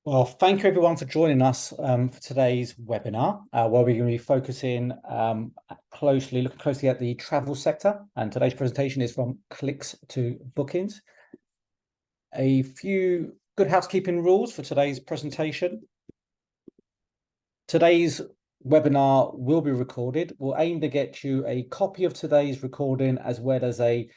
Well, thank you everyone for joining us for today's webinar, where we're going to be focusing looking closely at the travel sector. And today's presentation is from clicks to bookings. A few good housekeeping rules for today's presentation. Today's webinar will be recorded. We'll aim to get you a copy of today's recording as well as a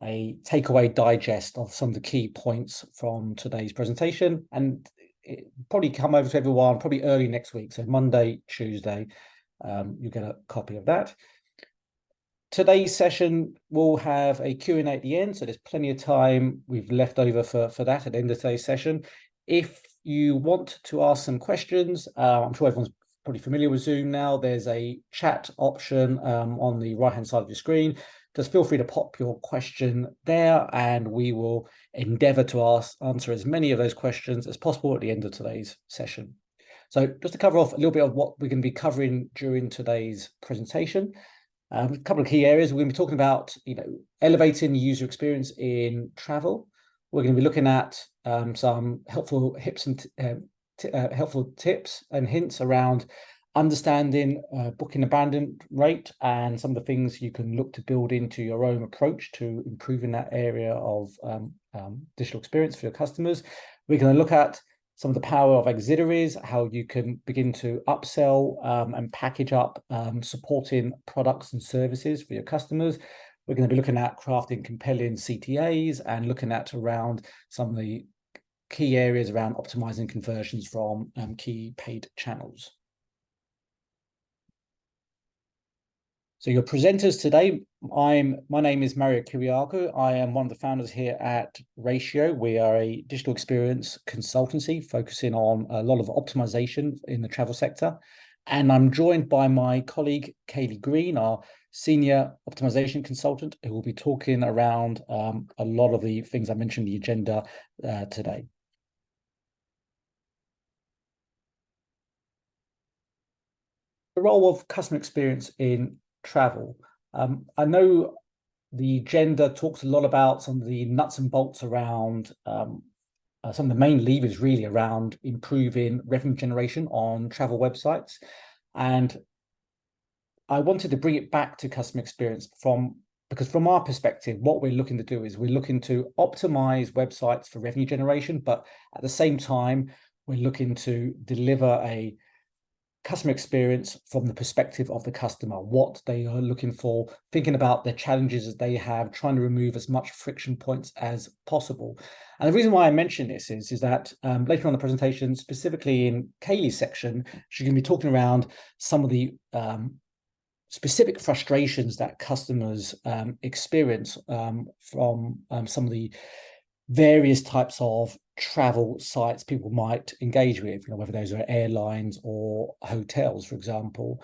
takeaway digest of some of the key points from today's presentation, and it probably come over to everyone probably early next week. So Monday, Tuesday, you'll get a copy of that. Today's session will have a Q&A at the end, so there's plenty of time we've left over for that at the end of today's session. If you want to ask some questions, I'm sure everyone's probably familiar with Zoom now. There's a chat option on the right-hand side of your screen. Just feel free to pop your question there, and we will endeavour to answer as many of those questions as possible at the end of today's session. So just to cover off a little bit of what we're going to be covering during today's presentation. A couple of key areas. We're going to be talking about, elevating the user experience in travel. We're going to be looking at some helpful helpful tips and hints around understanding booking abandonment rate and some of the things you can look to build into your own approach to improving that area of digital experience for your customers. We're going to look at some of the power of auxiliaries, how you can begin to upsell and package up supporting products and services for your customers. We're going to be looking at crafting compelling CTAs and looking at around some of the key areas around optimizing conversions from key paid channels. So your presenters today, my name is Mario Kiriakou. I am one of the founders here at Ratio. We are a digital experience consultancy focusing on a lot of optimization in the travel sector. And I'm joined by my colleague, Kaylee Green, our senior optimization consultant, who will be talking around a lot of the things I mentioned in the agenda today. The role of customer experience in travel. I know the agenda talks a lot about some of the nuts and bolts around some of the main levers really around improving revenue generation on travel websites. And I wanted to bring it back to customer experience because from our perspective, what we're looking to do is we're looking to optimize websites for revenue generation, but at the same time, we're looking to deliver a customer experience from the perspective of the customer, what they are looking for, thinking about the challenges that they have, trying to remove as much friction points as possible. And the reason why I mention this is that later on the presentation, specifically in Kaylee's section, she's going to be talking around some of the specific frustrations that customers experience from some of the various types of travel sites people might engage with, whether those are airlines or hotels, for example.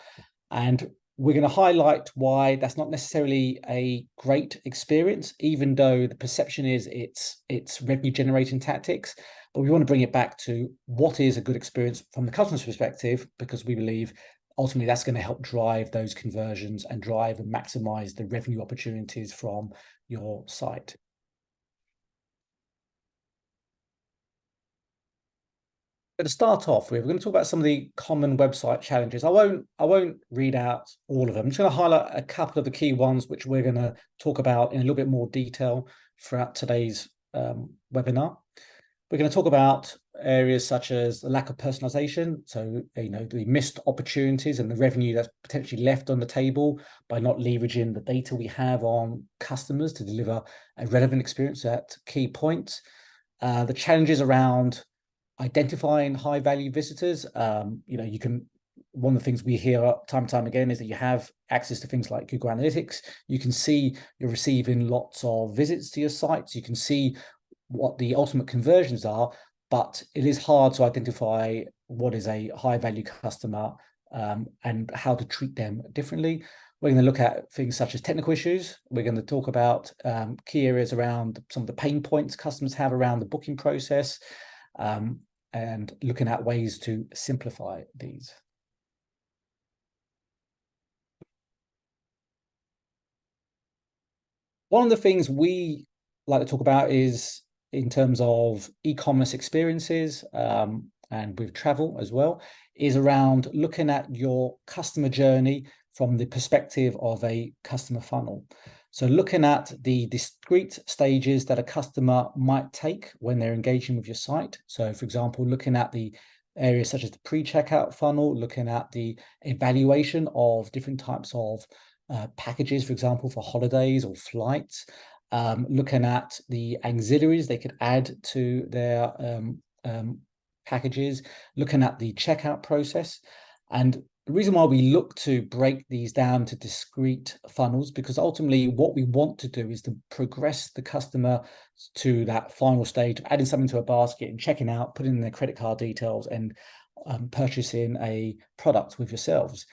And we're going to highlight why that's not necessarily a great experience, even though the perception is it's revenue generating tactics. But we want to bring it back to what is a good experience from the customer's perspective, because we believe ultimately that's going to help drive those conversions and drive and maximize the revenue opportunities from your site. To start off with, we're going to talk about some of the common website challenges. I won't read out all of them. I'm just going to highlight a couple of the key ones which we're going to talk about in a little bit more detail throughout today's webinar. We're going to talk about areas such as the lack of personalization, so the missed opportunities and the revenue that's potentially left on the table by not leveraging the data we have on customers to deliver a relevant experience at key points. The challenges around identifying high value visitors. One of the things we hear time and time again is that you have access to things like Google Analytics. You can see you're receiving lots of visits to your sites. You can see what the ultimate conversions are, but it is hard to identify what is a high value customer and how to treat them differently. We're going to look at things such as technical issues. We're going to talk about key areas around some of the pain points customers have around the booking process, and looking at ways to simplify these. One of the things we like to talk about is in terms of e-commerce experiences, and with travel as well, is around looking at your customer journey from the perspective of a customer funnel. So looking at the discrete stages that a customer might take when they're engaging with your site. So for example, looking at the areas such as the pre-checkout funnel, looking at the evaluation of different types of packages, for example, for holidays or flights, looking at the auxiliaries they could add to their packages, looking at the checkout process. And the reason why we look to break these down to discrete funnels, because ultimately what we want to do is to progress the customer to that final stage of adding something to a basket and checking out, putting in their credit card details and purchasing a product with yourselves.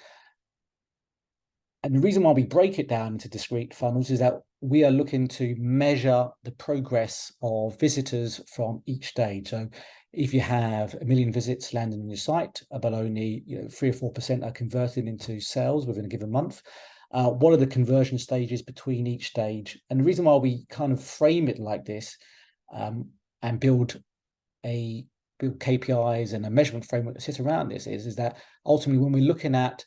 And the reason why we break it down into discrete funnels is that we are looking to measure the progress of visitors from each stage. So if you have 1 million visits landing on your site, but only 3 or 4% are converted into sales within a given month, what are the conversion stages between each stage? And the reason why we kind of frame it like this and build KPIs and a measurement framework that sits around this is that ultimately when we're looking at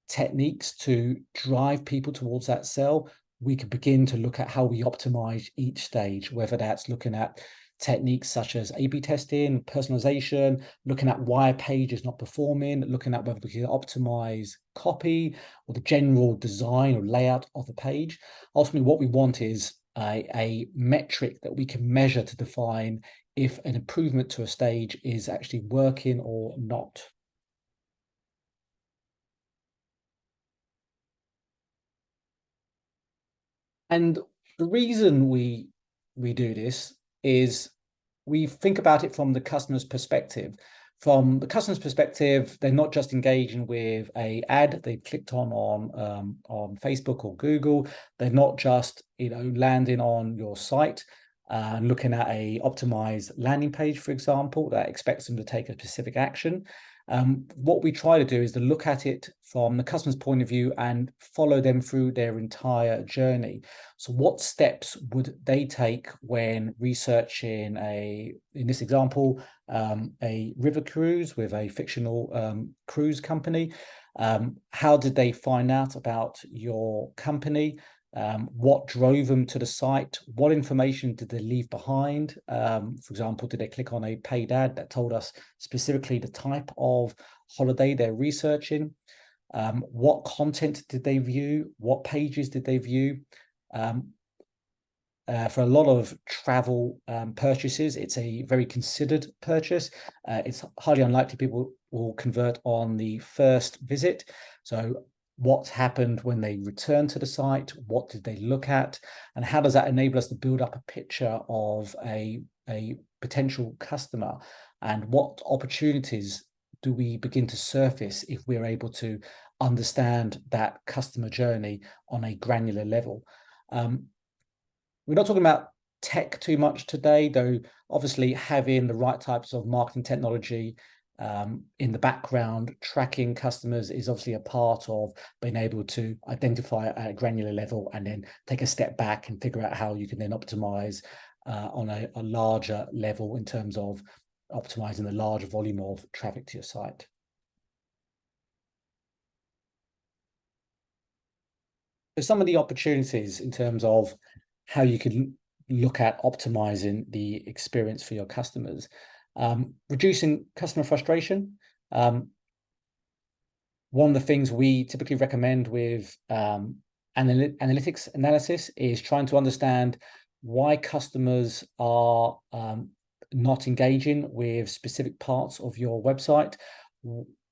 techniques to drive people towards that sale, we can begin to look at how we optimize each stage, whether that's looking at techniques such as A/B testing, personalization, looking at why a page is not performing, looking at whether we can optimize copy or the general design or layout of the page. Ultimately, what we want is a metric that we can measure to define if an improvement to a stage is actually working or not. And the reason we do this is we think about it from the customer's perspective. From the customer's perspective, they're not just engaging with a ad they've clicked on Facebook or Google. They're not just landing on your site and looking at a optimized landing page, for example, that expects them to take a specific action. What we try to do is to look at it from the customer's point of view and follow them through their entire journey. So what steps would they take when researching in this example, a river cruise with a fictional cruise company? How did they find out about your company? What drove them to the site? What information did they leave behind? For example, did they click on a paid ad that told us specifically the type of holiday they're researching? What content did they view? What pages did they view? For a lot of travel purchases, it's a very considered purchase. It's highly unlikely people will convert on the first visit. So what happened when they returned to the site? What did they look at? And how does that enable us to build up a picture of a potential customer? And what opportunities do we begin to surface if we're able to understand that customer journey on a granular level? We're not talking about tech too much today, though obviously having the right types of marketing technology in the background, tracking customers is obviously a part of being able to identify at a granular level and then take a step back and figure out how you can then optimize on a larger level in terms of optimizing the larger volume of traffic to your site. So some of the opportunities in terms of how you can look at optimizing the experience for your customers. Reducing customer frustration. One of the things we typically recommend with analytics analysis is trying to understand why customers are not engaging with specific parts of your website.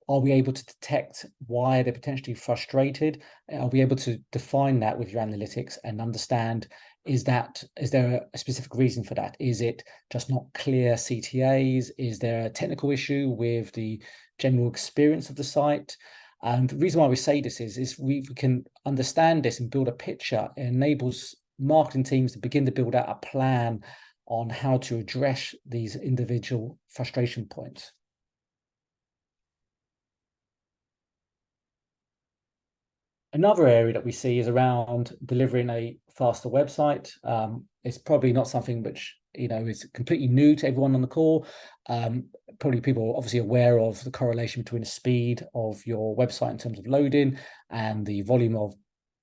Are we able to detect why they're potentially frustrated? Are we able to define that with your analytics and understand, is there a specific reason for that? Is it just not clear CTAs? Is there a technical issue with the general experience of the site? And the reason why we say this is we can understand this and build a picture. It enables marketing teams to begin to build out a plan on how to address these individual frustration points. Another area that we see is around delivering a faster website. It's probably not something which is completely new to everyone on the call. probably people are obviously aware of the correlation between the speed of your website in terms of loading and the volume of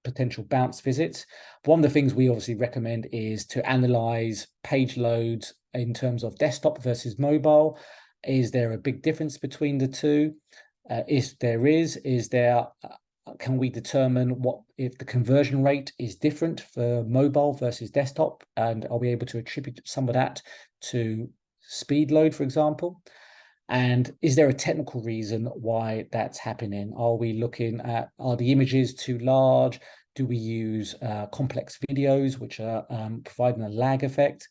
potential bounce visits. One of the things we obviously recommend is to analyze page loads in terms of desktop versus mobile. Is there a big difference between the two? If there is there can we determine what if the conversion rate is different for mobile versus desktop, and are we able to attribute some of that to speed load, for example? And is there a technical reason why that's happening? Are we looking at, are the images too large? Do we use complex videos, which are providing a lag effect?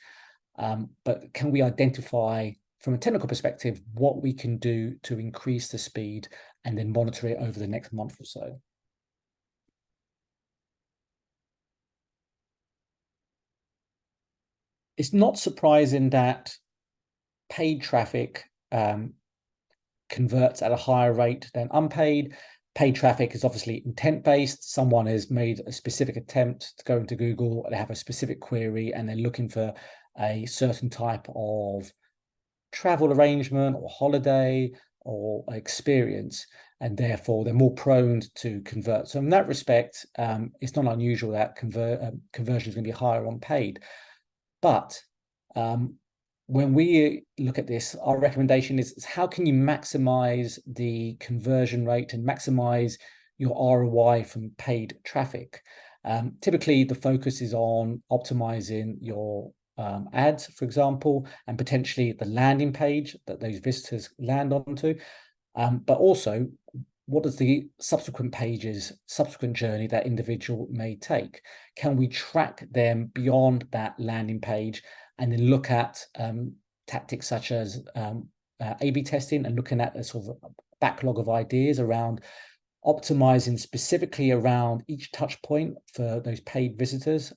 But can we identify from a technical perspective what we can do to increase the speed and then monitor it over the next month or so? It's not surprising that paid traffic converts at a higher rate than unpaid. Paid traffic is obviously intent-based. Someone has made a specific attempt to go into Google, they have a specific query, and they're looking for a certain type of travel arrangement or holiday or experience, and therefore they're more prone to convert. So in that respect, it's not unusual that conversion is going to be higher on paid. But when we look at this, our recommendation is how can you maximize the conversion rate and maximize your ROI from paid traffic? Typically, the focus is on optimizing your ads, for example, and potentially the landing page that those visitors land onto. But also, what does the subsequent journey that individual may take? Can we track them beyond that landing page and then look at tactics such as A/B testing and looking at a sort of backlog of ideas around optimizing specifically around each touch point for those paid visitors,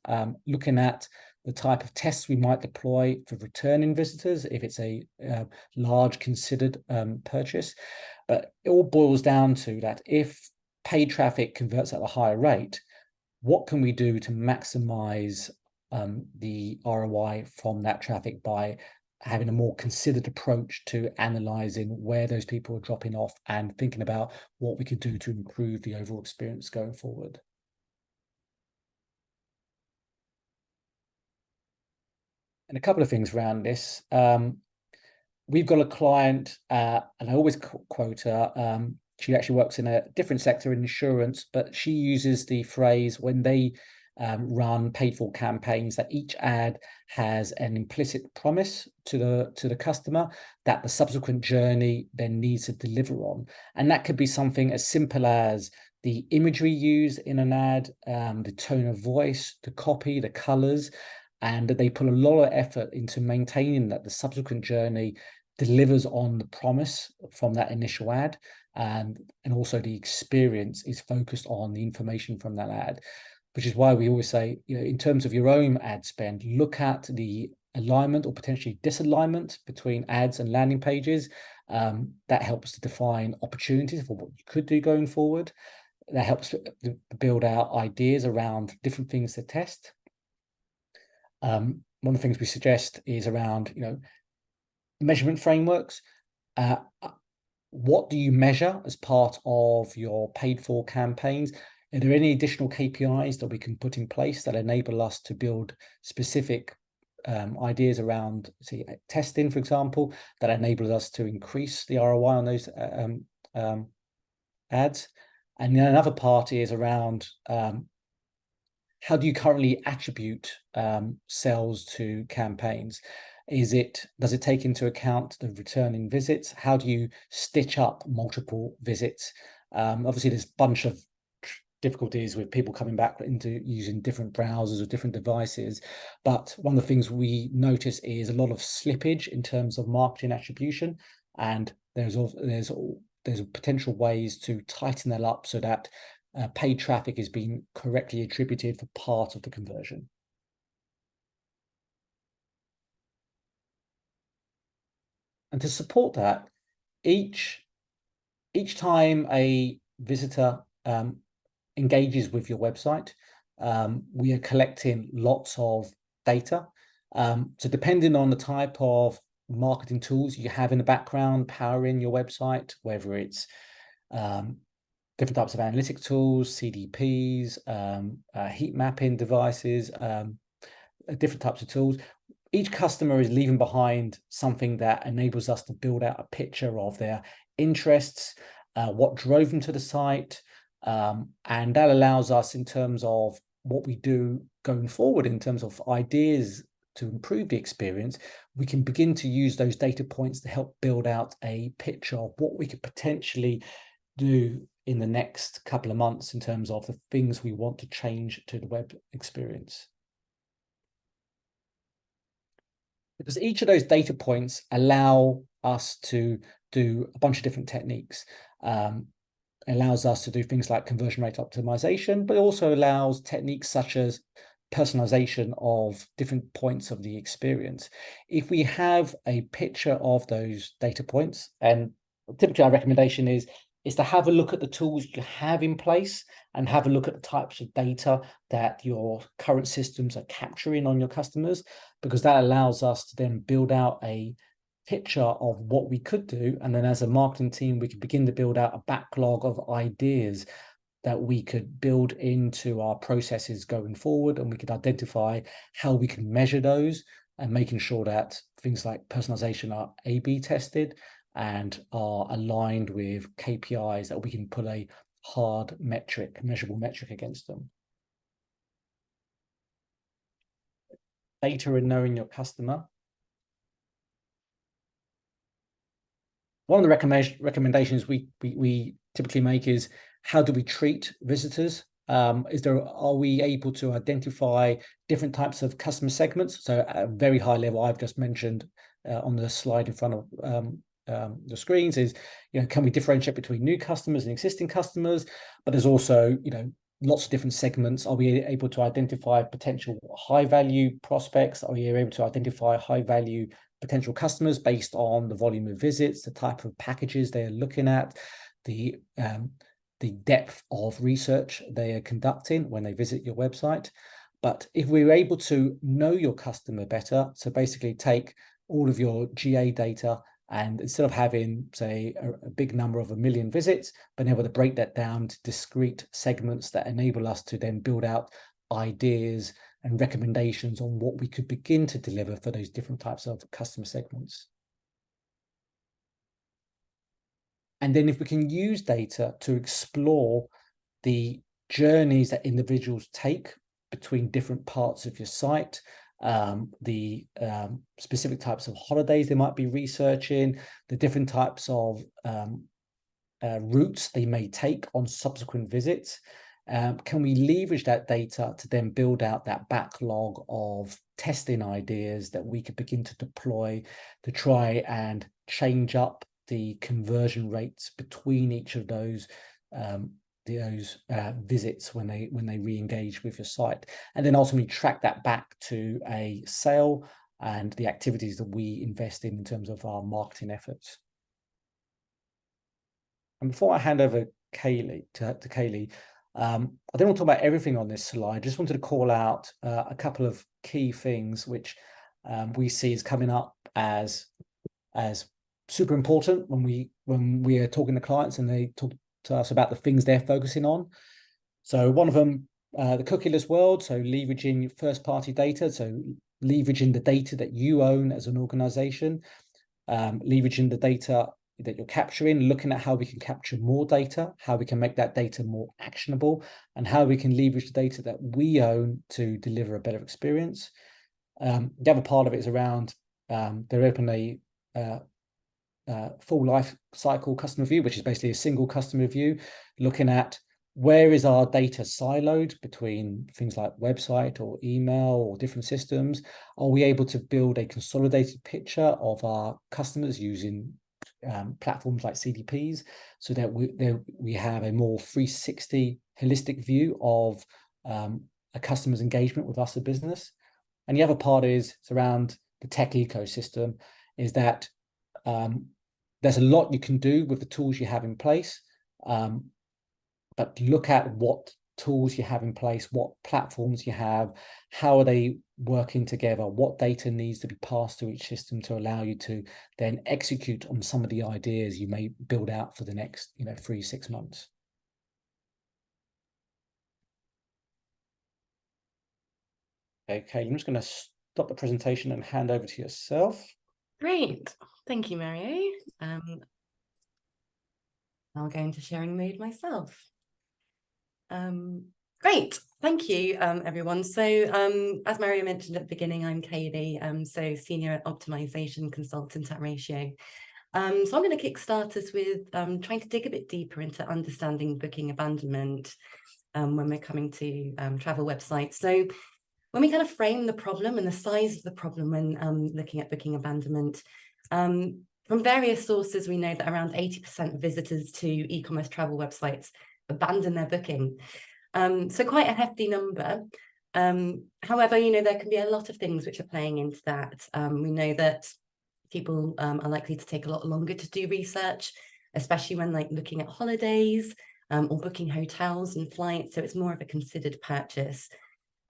looking at the type of tests we might deploy for returning visitors if it's a large considered purchase. But it all boils down to that if paid traffic converts at a higher rate, what can we do to maximize the ROI from that traffic by having a more considered approach to analyzing where those people are dropping off and thinking about what we could do to improve the overall experience going forward. And a couple of things around this. We've got a client, and I always quote her. She actually works in a different sector in insurance, but she uses the phrase when they run paid for campaigns that each ad has an implicit promise to the customer that the subsequent journey then needs to deliver on. And that could be something as simple as the imagery used in an ad, the tone of voice, the copy, the colors, and they put a lot of effort into maintaining that the subsequent journey delivers on the promise from that initial ad, and also the experience is focused on the information from that ad, which is why we always say, in terms of your own ad spend, look at the alignment or potentially disalignment between ads and landing pages. That helps to define opportunities for what you could do going forward. That helps to build out ideas around different things to test. One of the things we suggest is around, measurement frameworks. What do you measure as part of your paid for campaigns? Are there any additional KPIs that we can put in place that enable us to build specific ideas around, say, testing, for example, that enables us to increase the ROI on those ads? And then another part is around how do you currently attribute sales to campaigns? Does it take into account the returning visits? How do you stitch up multiple visits? Obviously, there's a bunch of difficulties with people coming back into using different browsers or different devices. But one of the things we notice is a lot of slippage in terms of marketing attribution. And there's potential ways to tighten that up so that paid traffic is being correctly attributed for part of the conversion. And to support that, each time a visitor engages with your website, we are collecting lots of data. So depending on the type of marketing tools you have in the background powering your website, whether it's different types of analytic tools, CDPs, heat mapping devices, different types of tools. Each customer is leaving behind something that enables us to build out a picture of their interests, what drove them to the site, and that allows us, in terms of what we do going forward, in terms of ideas to improve the experience, we can begin to use those data points to help build out a picture of what we could potentially do in the next couple of months in terms of the things we want to change to the web experience. Because each of those data points allow us to do a bunch of different techniques. Allows us to do things like conversion rate optimization, but also allows techniques such as personalization of different points of the experience. If we have a picture of those data points, and typically our recommendation is to have a look at the tools you have in place and have a look at the types of data that your current systems are capturing on your customers, because that allows us to then build out a picture of what we could do. And then as a marketing team, we could begin to build out a backlog of ideas that we could build into our processes going forward. And we could identify how we can measure those, and making sure that things like personalization are A/B tested and are aligned with KPIs that we can put a hard metric, measurable metric against them. Data and knowing your customer. One of the recommendations we typically make is, how do we treat visitors? Are we able to identify different types of customer segments? So at a very high level, I've just mentioned on the slide in front of the screens is, can we differentiate between new customers and existing customers? But there's also, lots of different segments. Are we able to identify potential high value prospects? Are we able to identify high value potential customers based on the volume of visits, the type of packages they're looking at, the depth of research they are conducting when they visit your website? But if we're able to know your customer better, so basically take all of your GA data, and instead of having, say, a big number of 1 million visits, but able to break that down to discrete segments that enable us to then build out ideas and recommendations on what we could begin to deliver for those different types of customer segments. And then if we can use data to explore the journeys that individuals take between different parts of your site, the specific types of holidays they might be researching, the different types of routes they may take on subsequent visits, can we leverage that data to then build out that backlog of testing ideas that we could begin to deploy to try and change up the conversion rates between each of those visits when they re-engage with your site, and then ultimately track that back to a sale and the activities that we invest in terms of our marketing efforts. And before I hand over Kaylee to Kaylee, I don't want to talk about everything on this slide. I just wanted to call out a couple of key things which we see as coming up as super important when we are talking to clients and they talk to us about the things they're focusing on. So one of them, the cookieless world, so leveraging first-party data, so leveraging the data that you own as an organization, leveraging the data that you're capturing, looking at how we can capture more data, how we can make that data more actionable, and how we can leverage the data that we own to deliver a better experience. The other part of it is around, they're open a full life cycle customer view, which is basically a single customer view, looking at where is our data siloed between things like website or email or different systems. Are we able to build a consolidated picture of our customers using platforms like CDPs, so that we have a more 360 holistic view of a customer's engagement with us as a business? And the other part is it's around the tech ecosystem, is that there's a lot you can do with the tools you have in place, but look at what tools you have in place, what platforms you have, how are they working together, what data needs to be passed through each system to allow you to then execute on some of the ideas you may build out for the next 3-6 months. Okay, I'm just going to stop the presentation and hand over to yourself. Great, thank you, Mario. I'll go into sharing mode myself. Great, thank you, everyone. So as Mario mentioned at the beginning, I'm Kaylee, so Senior Optimisation Consultant at Ratio. So I'm going to kickstart us with trying to dig a bit deeper into understanding booking abandonment when we're coming to travel websites. So when we kind of frame the problem and the size of the problem when looking at booking abandonment, from various sources, we know that around 80% of visitors to e-commerce travel websites abandon their booking. So quite a hefty number. However, there can be a lot of things which are playing into that. We know that people are likely to take a lot longer to do research, especially when looking at holidays or booking hotels and flights. So it's more of a considered purchase.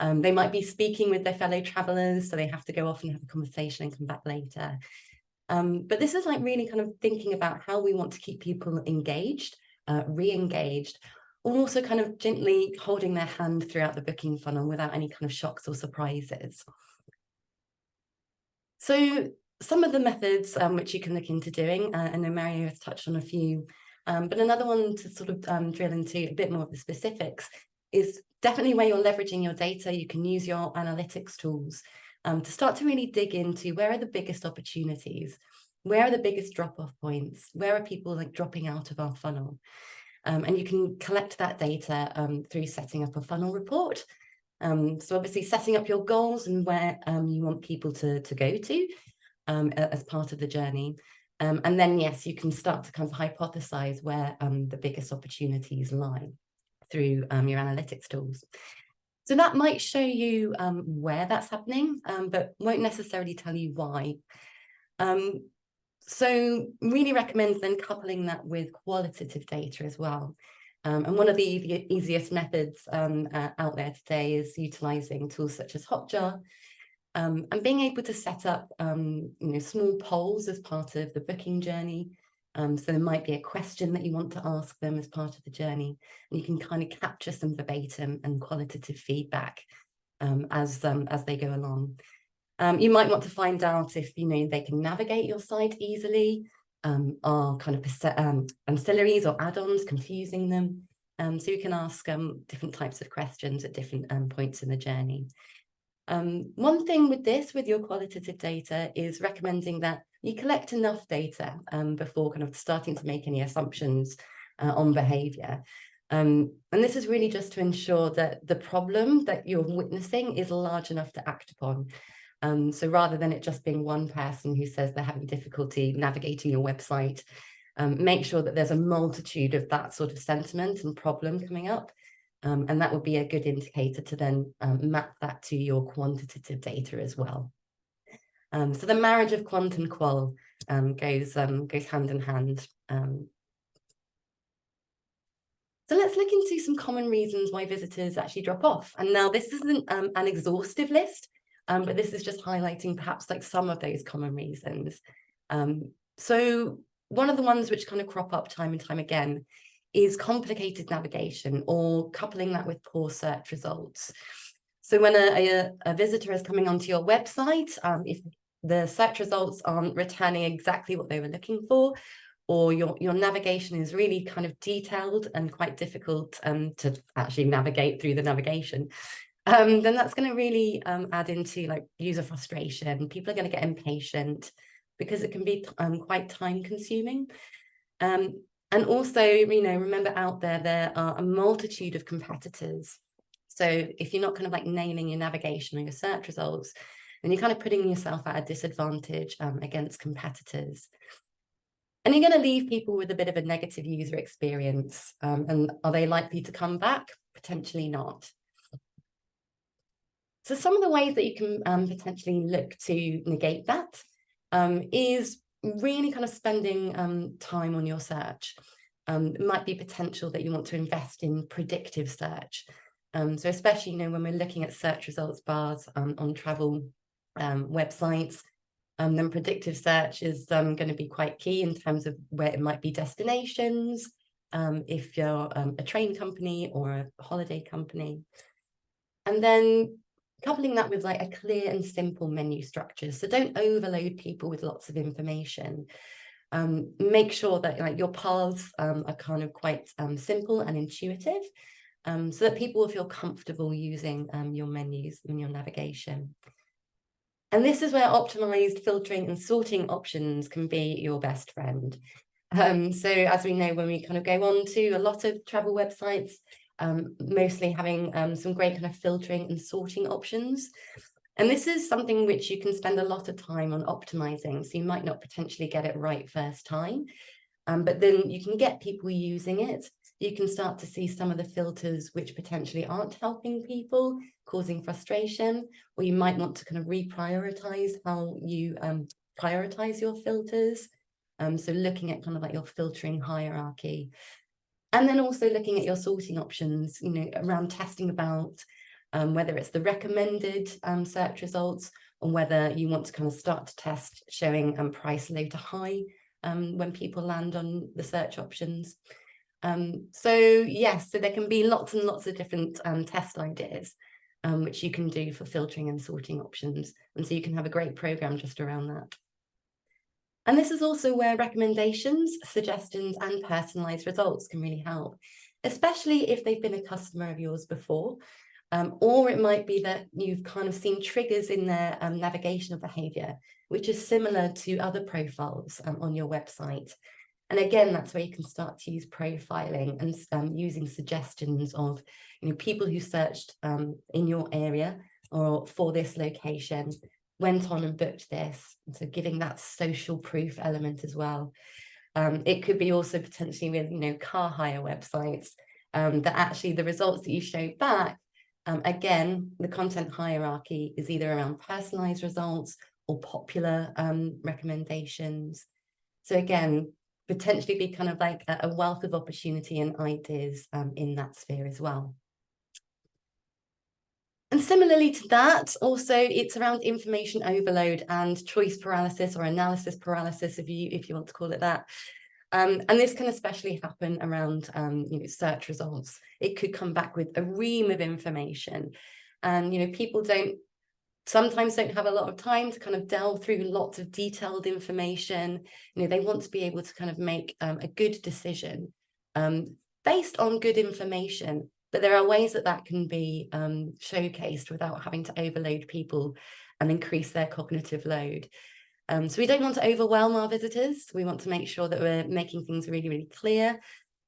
They might be speaking with their fellow travelers, so they have to go off and have a conversation and come back later. But this is really kind of thinking about how we want to keep people engaged, re-engaged, or also kind of gently holding their hand throughout the booking funnel without any kind of shocks or surprises. So some of the methods which you can look into doing, I know Mario has touched on a few, but another one to sort of drill into a bit more of the specifics is definitely where you're leveraging your data. You can use your analytics tools to start to really dig into where are the biggest opportunities, where are the biggest drop-off points, where are people dropping out of our funnel. And you can collect that data through setting up a funnel report. So obviously setting up your goals and where you want people to go to as part of the journey. And then, yes, you can start to kind of hypothesize where the biggest opportunities lie through your analytics tools. So that might show you where that's happening, but won't necessarily tell you why. So really recommend then coupling that with qualitative data as well. And one of the easiest methods out there today is utilizing tools such as Hotjar, and being able to set up small polls as part of the booking journey. So there might be a question that you want to ask them as part of the journey, and you can kind of capture some verbatim and qualitative feedback as they go along. You might want to find out if they can navigate your site easily, are kind of ancillaries or add-ons confusing them. So you can ask different types of questions at different points in the journey. One thing with your qualitative data is recommending that you collect enough data before kind of starting to make any assumptions on behavior. And this is really just to ensure that the problem that you're witnessing is large enough to act upon. So rather than it just being one person who says they're having difficulty navigating your website, make sure that there's a multitude of that sort of sentiment and problem coming up. And that would be a good indicator to then map that to your quantitative data as well. So the marriage of quant and qual goes hand in hand. So let's look into some common reasons why visitors actually drop off. And now this isn't an exhaustive list, but this is just highlighting perhaps some of those common reasons. So one of the ones which kind of crop up time and time again is complicated navigation, or coupling that with poor search results. So when a visitor is coming onto your website, if the search results aren't returning exactly what they were looking for, or your navigation is really kind of detailed and quite difficult to actually navigate through the navigation, then that's going to really add into user frustration. People are going to get impatient because it can be quite time consuming. And also, remember out there are a multitude of competitors. So if you're not kind of nailing your navigation or your search results, then you're kind of putting yourself at a disadvantage against competitors. And you're going to leave people with a bit of a negative user experience. And are they likely to come back? Potentially not. So some of the ways that you can potentially look to negate that is really kind of spending time on your search. It might be potential that you want to invest in predictive search. So especially, when we're looking at search results bars on travel websites, then predictive search is going to be quite key in terms of where it might be destinations, if you're a train company or a holiday company. And then coupling that with like a clear and simple menu structure. So don't overload people with lots of information. Make sure that like your paths are kind of quite simple and intuitive, so that people will feel comfortable using your menus and your navigation. And this is where optimized filtering and sorting options can be your best friend. So as we know, when we kind of go on to a lot of travel websites, mostly having some great kind of filtering and sorting options. And this is something which you can spend a lot of time on optimizing. So you might not potentially get it right first time, but then you can get people using it. You can start to see some of the filters which potentially aren't helping people, causing frustration, or you might want to kind of reprioritize how you prioritize your filters. So looking at kind of like your filtering hierarchy. And then also looking at your sorting options, around testing about whether it's the recommended search results, or whether you want to kind of start to test showing price low to high when people land on the search options. So yes, so there can be lots and lots of different test ideas which you can do for filtering and sorting options. And so you can have a great program just around that. And this is also where recommendations, suggestions, and personalized results can really help, especially if they've been a customer of yours before. Or it might be that you've kind of seen triggers in their navigational behavior, which is similar to other profiles on your website. And again, that's where you can start to use profiling and using suggestions of people who searched in your area or for this location, went on and booked this. So giving that social proof element as well. It could be also potentially with car hire websites, that actually the results that you show back, again, the content hierarchy is either around personalized results or popular recommendations. So again, potentially be kind of like a wealth of opportunity and ideas in that sphere as well. And similarly to that, also it's around information overload and choice paralysis or analysis paralysis, if you want to call it that. And this can especially happen around search results. It could come back with a ream of information, and people sometimes don't have a lot of time to kind of delve through lots of detailed information. They want to be able to kind of make a good decision based on good information. But there are ways that can be showcased without having to overload people and increase their cognitive load. So we don't want to overwhelm our visitors. We want to make sure that we're making things really, really clear,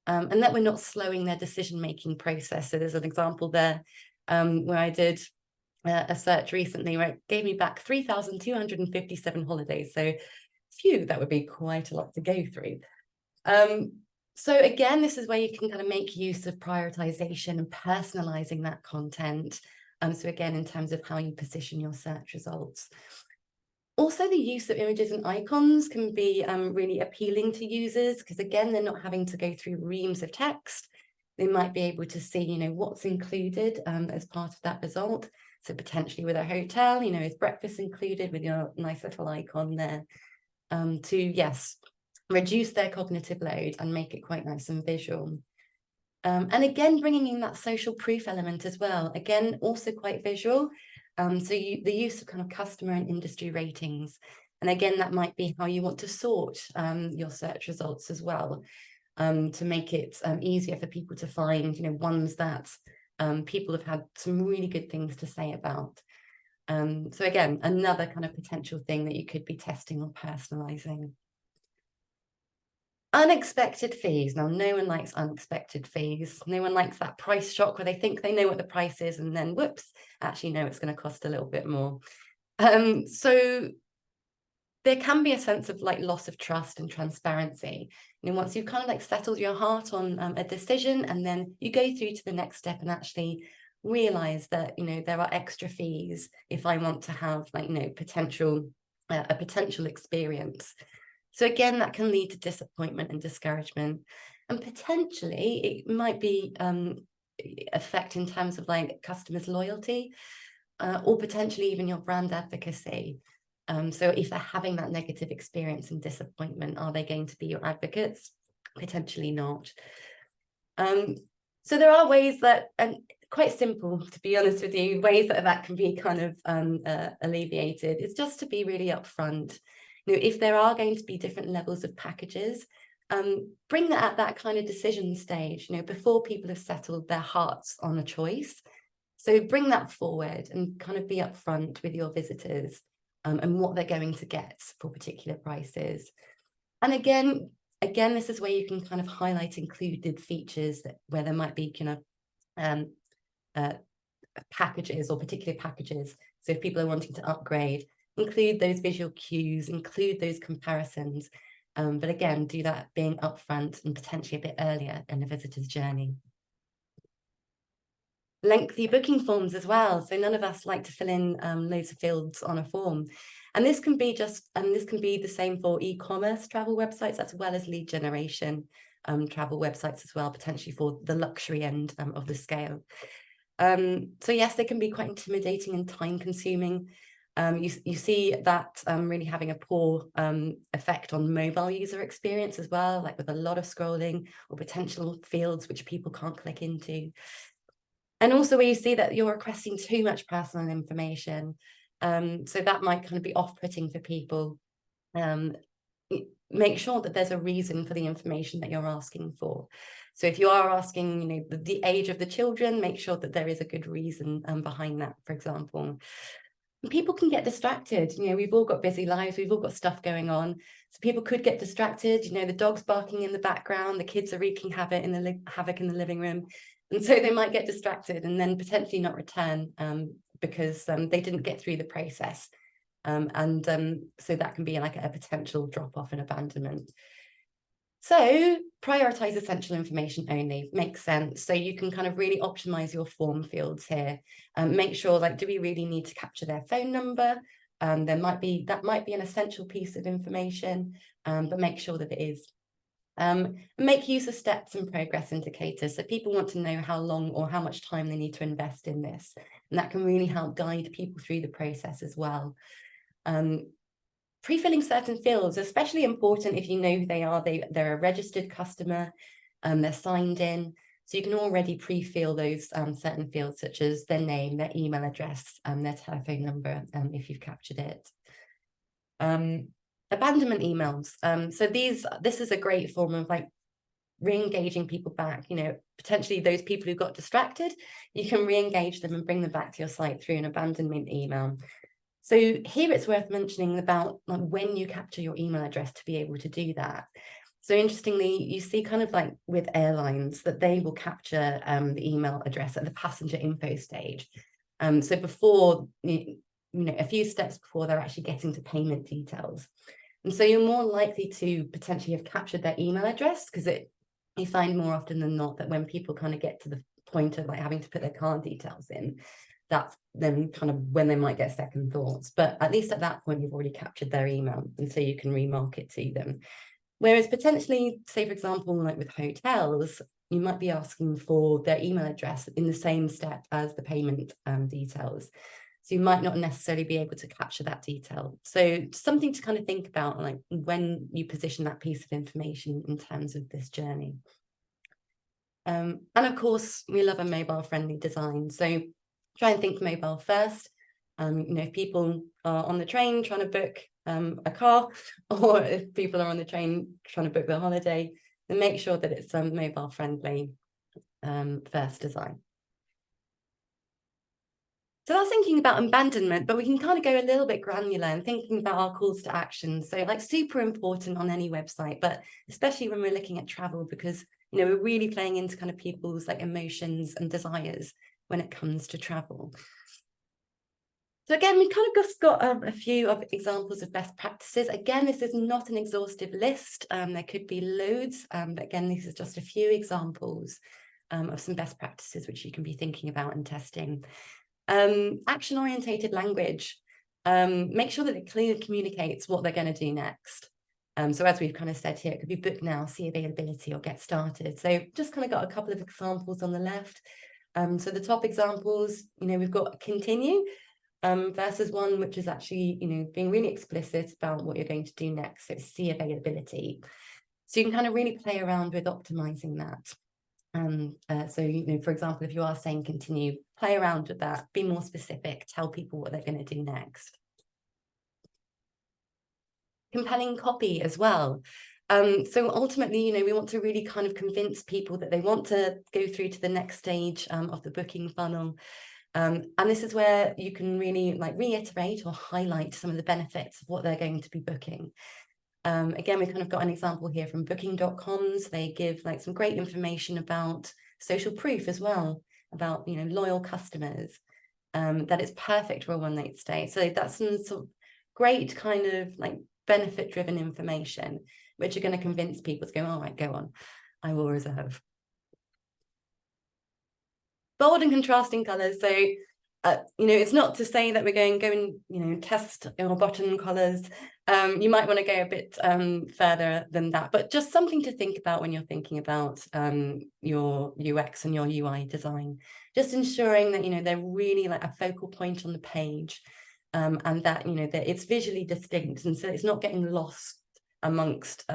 and that we're not slowing their decision-making process. So there's an example there where I did a search recently where it gave me back 3,257 holidays. So phew, that would be quite a lot to go through. So again, this is where you can kind of make use of prioritization and personalizing that content. So again, in terms of how you position your search results. Also, the use of images and icons can be really appealing to users, because again, they're not having to go through reams of text. They might be able to see, what's included as part of that result. So potentially with a hotel, is breakfast included with your nice little icon there, to, yes, reduce their cognitive load and make it quite nice and visual. And again, bringing in that social proof element as well. Again, also quite visual. So the use of kind of customer and industry ratings. And again, that might be how you want to sort your search results as well, to make it easier for people to find, ones that people have had some really good things to say about. So again, another kind of potential thing that you could be testing or personalizing. Unexpected fees. Now, no one likes unexpected fees. No one likes that price shock where they think they know what the price is and then whoops, actually no, it's going to cost a little bit more. So there can be a sense of like loss of trust and transparency. Once you've kind of like settled your heart on a decision, and then you go through to the next step and actually realize that there are extra fees if I want to have like a potential experience. So again, that can lead to disappointment and discouragement. And potentially it might be affect in terms of like customers' loyalty, or potentially even your brand advocacy. So if they're having that negative experience and disappointment, are they going to be your advocates? Potentially not. So there are ways that, and quite simple, to be honest with you, ways that can be kind of alleviated. It's just to be really upfront. If there are going to be different levels of packages, bring that at that kind of decision stage, before people have settled their hearts on a choice. So bring that forward and kind of be upfront with your visitors, and what they're going to get for particular prices. And again, this is where you can kind of highlight included features where there might be kind of packages or particular packages. So if people are wanting to upgrade, include those visual cues, include those comparisons. But again, do that being upfront and potentially a bit earlier in the visitor's journey. Lengthy booking forms as well. So none of us like to fill in loads of fields on a form. And this can be the same for e-commerce travel websites, as well as lead generation travel websites as well, potentially for the luxury end of the scale. So yes, they can be quite intimidating and time consuming. You see that really having a poor effect on mobile user experience as well, like with a lot of scrolling or potential fields which people can't click into. And also where you see that you're requesting too much personal information. So that might kind of be off-putting for people. Make sure that there's a reason for the information that you're asking for. So if you are asking, the age of the children, make sure that there is a good reason behind that, for example. And people can get distracted. We've all got busy lives, we've all got stuff going on. So people could get distracted. The dog's barking in the background, the kids are wreaking havoc in the living room. And so they might get distracted and then potentially not return because they didn't get through the process. So that can be like a potential drop-off and abandonment. So prioritize essential information only, makes sense. So you can kind of really optimize your form fields here. Make sure, like, do we really need to capture their phone number? That might be an essential piece of information, but make sure that it is. Make use of steps and progress indicators. So people want to know how long or how much time they need to invest in this. And that can really help guide people through the process as well. Pre-filling certain fields, especially important if you know who they are. They're a registered customer, they're signed in. So you can already pre-fill those certain fields, such as their name, their email address, their telephone number, if you've captured it. Abandonment emails. So this is a great form of like re-engaging people back. Potentially those people who got distracted, you can re-engage them and bring them back to your site through an abandonment email. So here it's worth mentioning about like when you capture your email address to be able to do that. So interestingly, you see kind of like with airlines that they will capture the email address at the passenger info stage. So before, a few steps before they're actually getting to payment details. And so you're more likely to potentially have captured their email address, because you find more often than not that when people kind of get to the point of like having to put their card details in, that's then kind of when they might get second thoughts. But at least at that point, you've already captured their email, and so you can remarket to them. Whereas potentially, say, for example, like with hotels, you might be asking for their email address in the same step as the payment details. So you might not necessarily be able to capture that detail. So something to kind of think about, like when you position that piece of information in terms of this journey. And of course, we love a mobile-friendly design. So try and think mobile first. If people are on the train trying to book a car, or if people are on the train trying to book their holiday, then make sure that it's mobile-friendly first design. So that's thinking about abandonment, but we can kind of go a little bit granular and thinking about our calls to action. So like super important on any website, but especially when we're looking at travel, because we're really playing into kind of people's like emotions and desires when it comes to travel. So again, we kind of just got a few of examples of best practices. Again, this is not an exhaustive list. There could be loads, but again, this is just a few examples of some best practices which you can be thinking about and testing. Action-orientated language. Make sure that it clearly communicates what they're going to do next. So as we've kind of said here, it could be book now, see availability, or get started. So just kind of got a couple of examples on the left. So the top examples, we've got continue versus one which is actually, being really explicit about what you're going to do next. So see availability. So you can kind of really play around with optimizing that. So, for example, if you are saying continue, play around with that, be more specific, tell people what they're going to do next. Compelling copy as well. So ultimately, we want to really kind of convince people that they want to go through to the next stage of the booking funnel. And this is where you can really reiterate or highlight some of the benefits of what they're going to be booking. Again, we've kind of got an example here from booking.coms. They give some great information about social proof as well, about loyal customers, that it's perfect for a one-night stay. So that's some sort of great kind of benefit-driven information, which are going to convince people to go, all right, go on, I will reserve. Bold and contrasting colors. So, it's not to say that we're going and test our button colors. You might want to go a bit further than that, but just something to think about when you're thinking about your UX and your UI design. Just ensuring that they're really a focal point on the page, and that that it's visually distinct, and so it's not getting lost amongst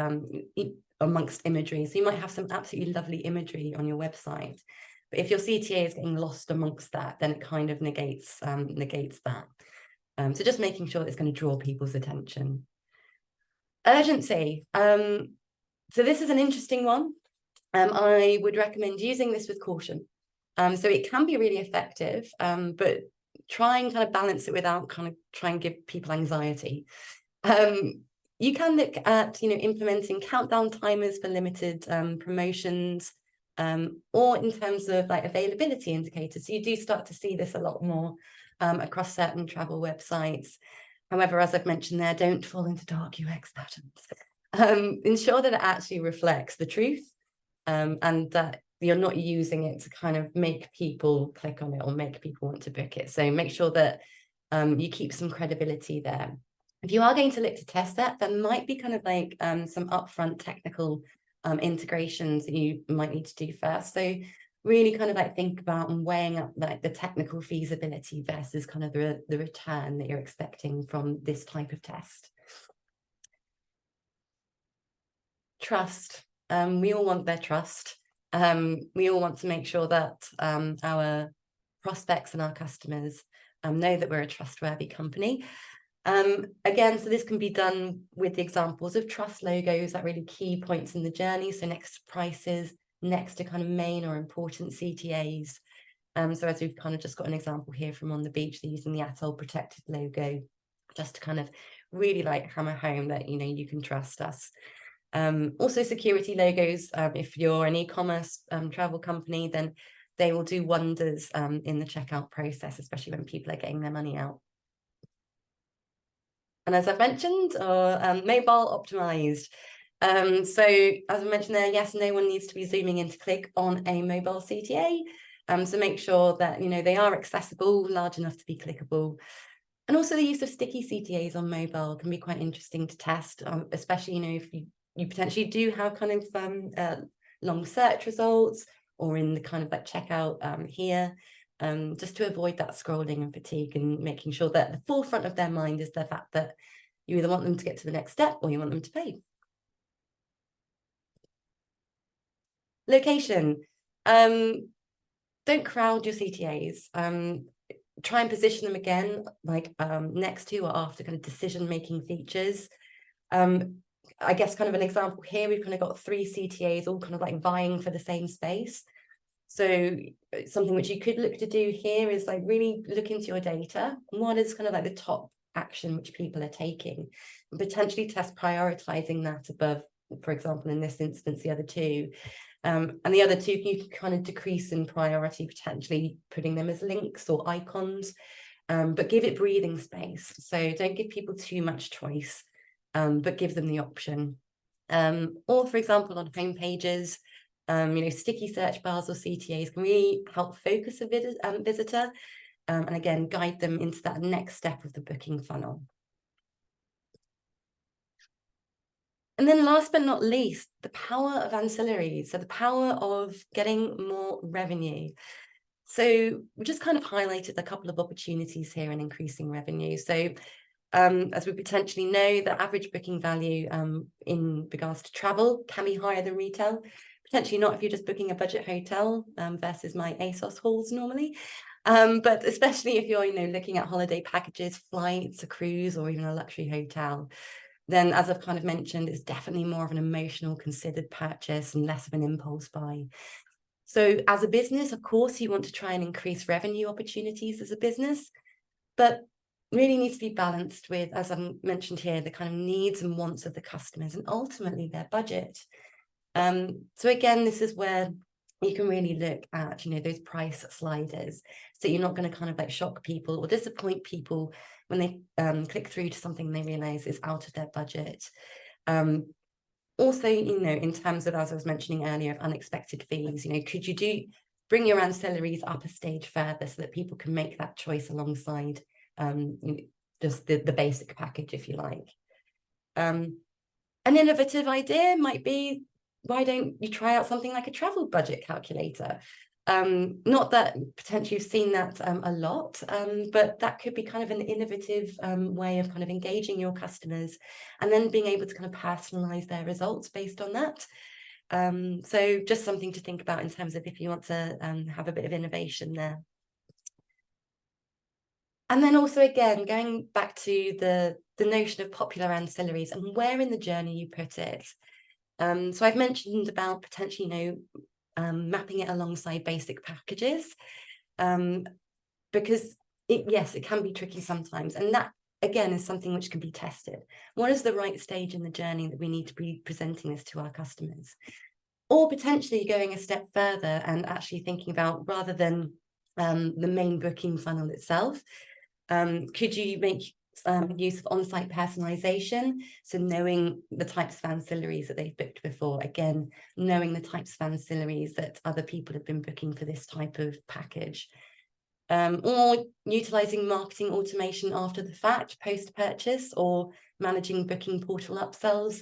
imagery. So you might have some absolutely lovely imagery on your website, but if your CTA is getting lost amongst that, then it kind of negates that. So just making sure it's going to draw people's attention. Urgency. So this is an interesting one. I would recommend using this with caution. So it can be really effective, but try and kind of balance it without try and give people anxiety. You can look at implementing countdown timers for limited promotions, or in terms of availability indicators. So you do start to see this a lot more across certain travel websites. However, as I've mentioned there, don't fall into dark UX patterns. Ensure that it actually reflects the truth, and that you're not using it to kind of make people click on it or make people want to book it. So make sure that you keep some credibility there. If you are going to look to test that, there might be kind of some upfront technical integrations that you might need to do first. So really kind of think about and weighing up the technical feasibility versus kind of the return that you're expecting from this type of test. Trust. We all want their trust. We all want to make sure that our prospects and our customers know that we're a trustworthy company. Again, so this can be done with the examples of trust logos at really key points in the journey. So next to prices, next to kind of main or important CTAs. So as we've kind of just got an example here from On the Beach, they're using the Atoll Protected logo just to kind of really hammer home that, you can trust us. Also security logos, if you're an e-commerce travel company, then they will do wonders in the checkout process, especially when people are getting their money out. And as I've mentioned, mobile optimized. So as I mentioned there, yes, no one needs to be zooming in to click on a mobile CTA. So make sure that, they are accessible, large enough to be clickable. And also the use of sticky CTAs on mobile can be quite interesting to test, especially, if you potentially do have kind of long search results, or in the kind of checkout here. Just to avoid that scrolling and fatigue, and making sure that the forefront of their mind is the fact that you either want them to get to the next step or you want them to pay. Location. Don't crowd your CTAs. Try and position them again, next to or after kind of decision-making features. I guess kind of an example here, we've kind of got 3 CTAs all kind of vying for the same space. So something which you could look to do here is really look into your data. What is kind of the top action which people are taking, and potentially test prioritizing that above, for example, in this instance, the other 2. And the other 2 you can kind of decrease in priority, potentially putting them as links or icons, but give it breathing space. So don't give people too much choice, but give them the option. Or for example, on home pages, sticky search bars or CTAs can really help focus a visitor, and again, guide them into that next step of the booking funnel. And then last but not least, the power of ancillaries. So the power of getting more revenue. So we just kind of highlighted a couple of opportunities here in increasing revenue. So as we potentially know, the average booking value in regards to travel can be higher than retail. Potentially not if you're just booking a budget hotel versus my ASOS halls normally. But especially if you're, looking at holiday packages, flights, a cruise, or even a luxury hotel, then as I've kind of mentioned, it's definitely more of an emotional, considered purchase and less of an impulse buy. So as a business, of course, you want to try and increase revenue opportunities as a business, but really needs to be balanced with, as I mentioned here, the kind of needs and wants of the customers and ultimately their budget. So again, this is where you can really look at, those price sliders. So you're not going to kind of like shock people or disappoint people when they click through to something they realize is out of their budget. Also, in terms of, as I was mentioning earlier, of unexpected fees, could you bring your ancillaries up a stage further so that people can make that choice alongside just the basic package, if you like. An innovative idea might be, why don't you try out something like a travel budget calculator? Not that potentially you've seen that a lot, but that could be kind of an innovative way of kind of engaging your customers and then being able to kind of personalize their results based on that. So just something to think about in terms of if you want to have a bit of innovation there. And then also, again, going back to the notion of popular ancillaries and where in the journey you put it. So I've mentioned about potentially, mapping it alongside basic packages, because yes, it can be tricky sometimes. And that, again, is something which can be tested. What is the right stage in the journey that we need to be presenting this to our customers? Or potentially going a step further and actually thinking about, rather than the main booking funnel itself, could you make use of on-site personalization? So knowing the types of ancillaries that they've booked before, again, knowing the types of ancillaries that other people have been booking for this type of package. Or utilizing marketing automation after the fact, post-purchase, or managing booking portal upsells.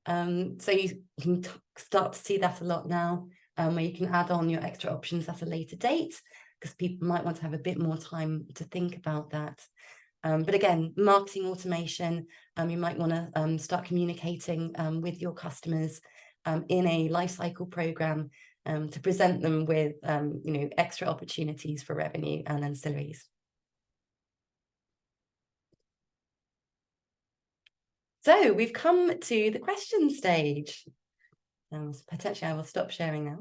So you can start to see that a lot now, where you can add on your extra options at a later date, because people might want to have a bit more time to think about that. But again, marketing automation, you might want to start communicating with your customers in a lifecycle program to present them with extra opportunities for revenue and ancillaries. So we've come to the question stage. Potentially I will stop sharing now.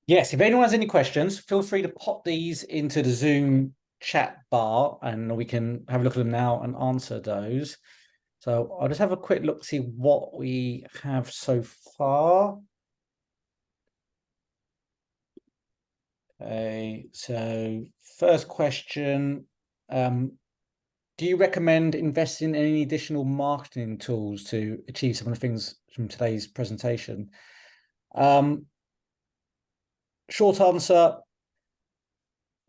Yes, if anyone has any questions, feel free to pop these into the Zoom chat bar and we can have a look at them now and answer those. So I'll just have a quick look, see what we have so far. Okay, so first question, do you recommend investing in any additional marketing tools to achieve some of the things from today's presentation? Short answer,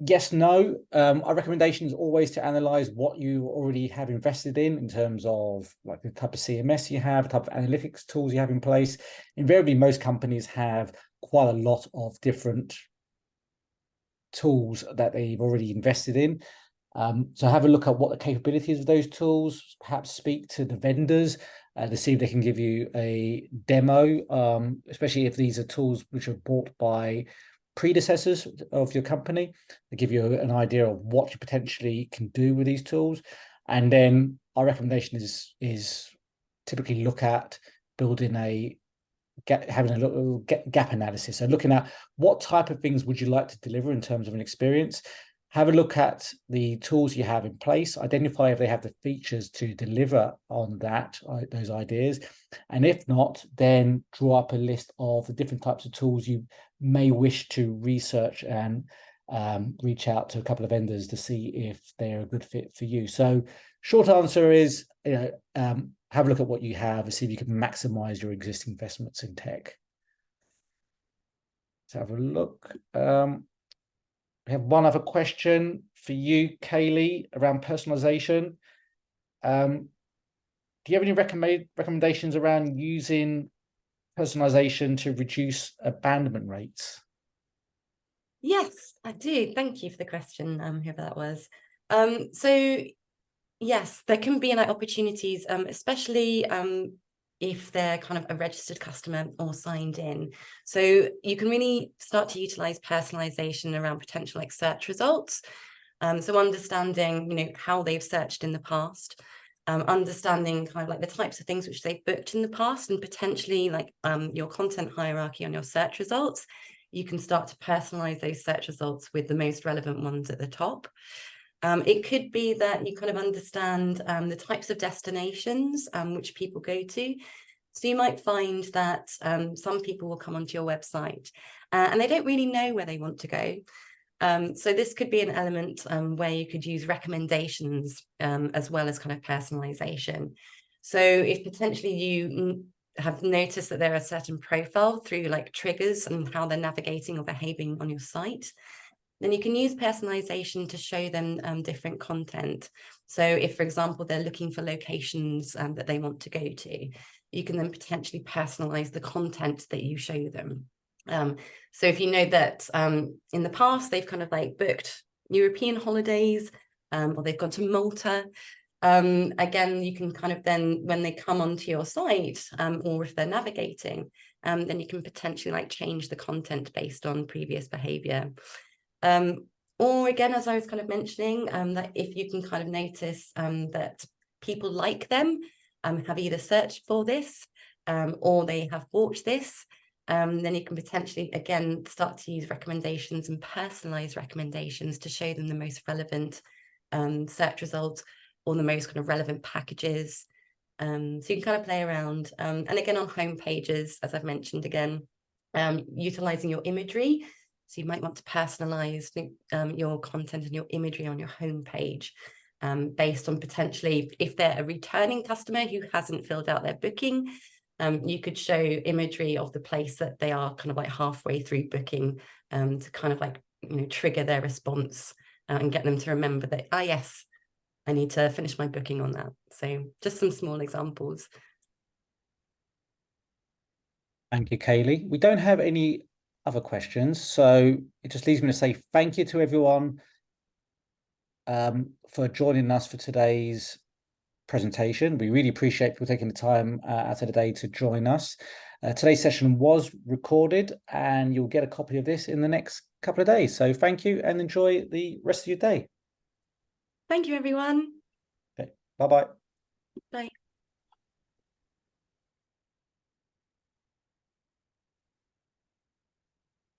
yes, no. Our recommendation is always to analyze what you already have invested in terms of like the type of CMS you have, the type of analytics tools you have in place. Invariably, most companies have quite a lot of different tools that they've already invested in. So have a look at what the capabilities of those tools, perhaps speak to the vendors to see if they can give you a demo, especially if these are tools which are bought by predecessors of your company. They give you an idea of what you potentially can do with these tools. And then our recommendation is typically look at building having a little gap analysis. So looking at what type of things would you like to deliver in terms of an experience. Have a look at the tools you have in place, identify if they have the features to deliver on those ideas. And if not, then draw up a list of the different types of tools you may wish to research and reach out to a couple of vendors to see if they're a good fit for you. So short answer is, have a look at what you have and see if you can maximize your existing investments in tech. Let's have a look. We have one other question for you, Kaylee, around personalization. do you have any recommendations around using personalization to reduce abandonment rates? Yes, I do. Thank you for the question, whoever that was. So yes, there can be like opportunities, especially if they're kind of a registered customer or signed in. So you can really start to utilize personalization around potential like search results. So understanding, how they've searched in the past, understanding kind of like the types of things which they've booked in the past, and potentially like your content hierarchy on your search results. You can start to personalize those search results with the most relevant ones at the top. It could be that you kind of understand the types of destinations which people go to. So you might find that some people will come onto your website and they don't really know where they want to go. So this could be an element where you could use recommendations as well as kind of personalization. So if potentially you have noticed that there are certain profile through like triggers and how they're navigating or behaving on your site, then you can use personalization to show them different content. So if, for example, they're looking for locations that they want to go to, you can then potentially personalize the content that you show them. So if you know that in the past, they've kind of like booked European holidays or they've gone to Malta, again, you can kind of then, when they come onto your site or if they're navigating, then you can potentially like change the content based on previous behavior. Or again, as I was kind of mentioning, that if you can kind of notice that people like them, have either searched for this or they have bought this, then you can potentially, again, start to use recommendations and personalized recommendations to show them the most relevant search results or the most kind of relevant packages. So you can kind of play around. And again, on home pages, as I've mentioned again, utilizing your imagery. So you might want to personalize your content and your imagery on your homepage based on potentially if they're a returning customer who hasn't filled out their booking, you could show imagery of the place that they are kind of like halfway through booking to kind of like, trigger their response and get them to remember that, yes, I need to finish my booking on that. So just some small examples. Thank you, Kaylee. We don't have any other questions, so it just leaves me to say thank you to everyone for joining us for today's presentation. We really appreciate people taking the time out of the day to join us. Today's session was recorded and you'll get a copy of this in the next couple of days. So thank you and enjoy the rest of your day. Thank you, everyone. Okay. Bye-bye. Bye.